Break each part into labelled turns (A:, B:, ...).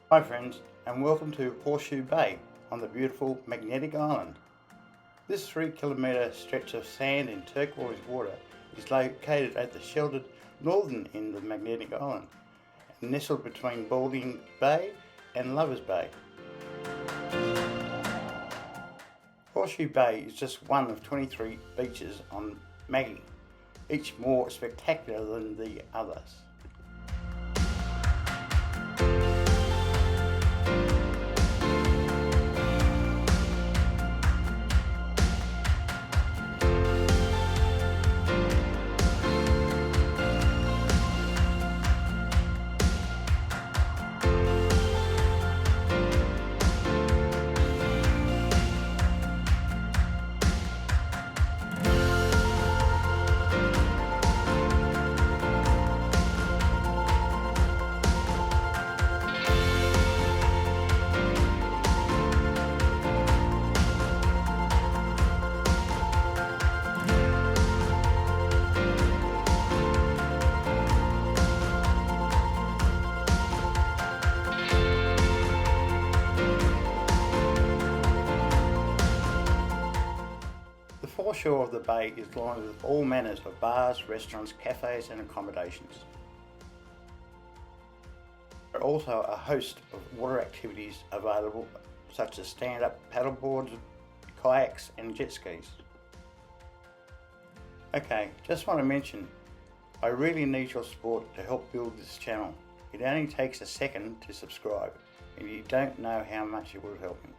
A: Hi friends, and welcome to Horseshoe Bay on the beautiful magnetic island. This 3-kilometre stretch of sand and turquoise water is located at the sheltered northern end of magnetic island and nestled between Balding Bay and Lovers Bay. Horseshoe Bay is just one of 23 beaches on Maggie, each more spectacular than the others. The foreshore of the bay is lined with all manners of bars, restaurants, cafes and accommodations. There are also a host of water activities available, such as stand-up paddleboards, kayaks and jet skis. Okay, just want to mention, I really need your support to help build this channel. It only takes a second to subscribe, and you don't know how much it will help me.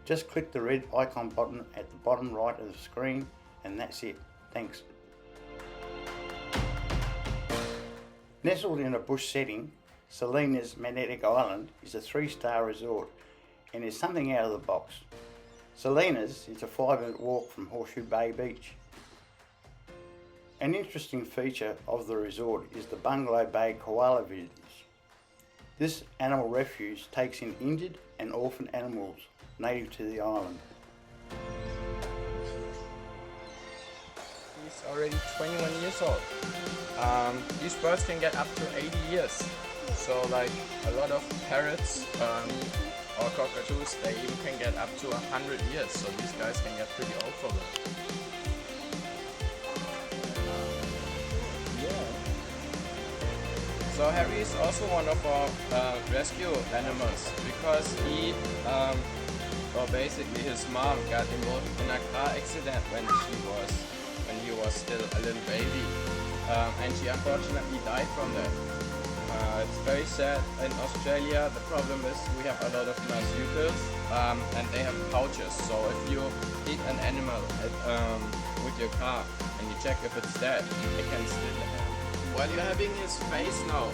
A: Just click the red icon button at the bottom right of the screen and that's it. Thanks. Nestled in a bush setting, Salinas Magnetic Island is a 3-star resort and is something out of the box. Salinas is a 5-minute walk from Horseshoe Bay Beach. An interesting feature of the resort is the Bungalow Bay Koala Village. This animal refuge takes in injured and orphaned animals native to the island.
B: He's already 21 years old. These birds can get up to 80 years. So like a lot of parrots or cockatoos, they even can get up to 100 years. So these guys can get pretty old for them. So Harry is also one of our rescue animals because he, or basically his mom got involved in a car accident when he was still a little baby, and she unfortunately died from that. It's very sad. In Australia, the problem is we have a lot of marsupials, and they have pouches. So if you hit an animal with your car and you check if it's dead, it can still. While you're having his face now,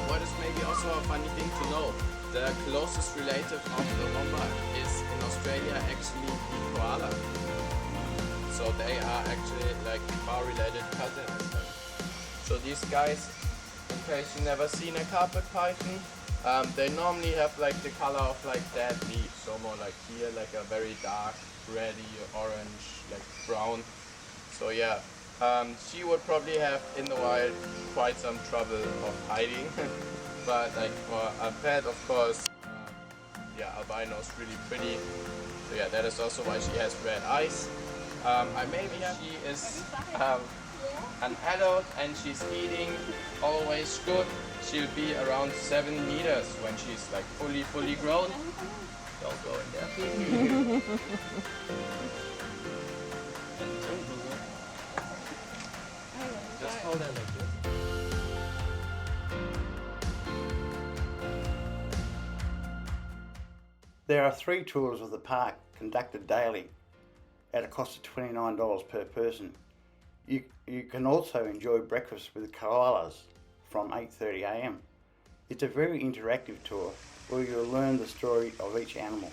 B: what is maybe also a funny thing to know, the closest relative of the Wombat is in Australia actually the Koala. So they are actually like far related cousins. So these guys, in case you've never seen a carpet python, they normally have like the color of like dead leaves. So more like here, like a very dark, reddy, orange, like brown. So yeah. She would probably have in the wild quite some trouble of hiding, but like for a pet, of course, yeah, albino is really pretty. So yeah, that is also why she has red eyes. She is an adult and she's eating always good. She'll be around 7 meters when she's like fully grown. Don't go in there. Just hold it like this.
A: There are 3 tours of the park conducted daily at a cost of $29 per person. You can also enjoy breakfast with the koalas from 8:30 a.m. It's a very interactive tour where you'll learn the story of each animal.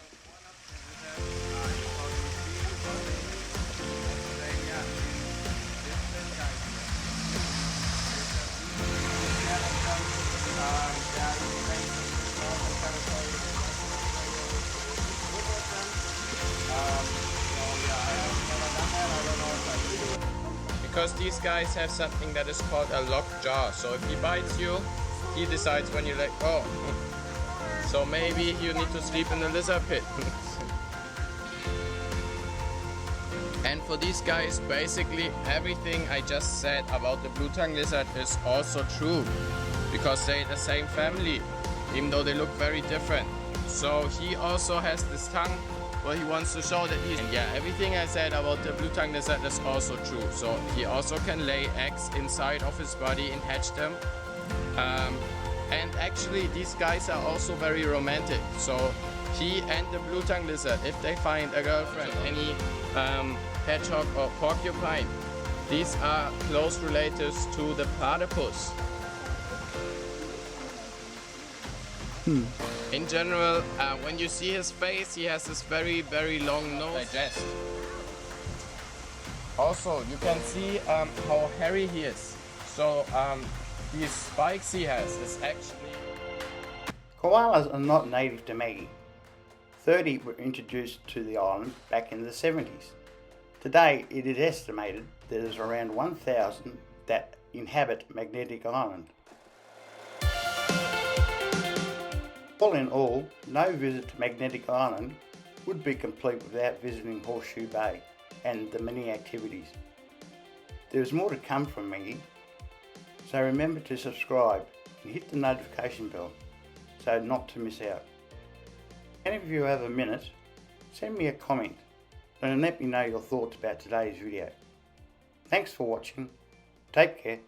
B: because these guys have something that is called a locked jaw. So if he bites you, he decides when you let go. So maybe you need to sleep in the lizard pit. And for these guys, basically everything I just said about the blue-tongued lizard is also true, because they're the same family, even though they look very different. So he also has this tongue where he wants to show that he's... And yeah, everything I said about the blue-tongued lizard is also true. So he also can lay eggs inside of his body and hatch them. And actually these guys are also very romantic. So he and the blue-tongued lizard, if they find a girlfriend, any hedgehog or porcupine, these are close relatives to the platypus. In general, when you see his face, he has this very, very long nose. Digest. Also, you can see how hairy he is. So these spikes he has is actually...
A: Koalas are not native to Maggie. 30 were introduced to the island back in the 70s. Today, it is estimated that there is around 1,000 that inhabit Magnetic Island. All in all, no visit to Magnetic Island would be complete without visiting Horseshoe Bay and the many activities. There is more to come from Maggie, so remember to subscribe and hit the notification bell so not to miss out. And if you have a minute, send me a comment and let me know your thoughts about today's video. Thanks for watching. Take care.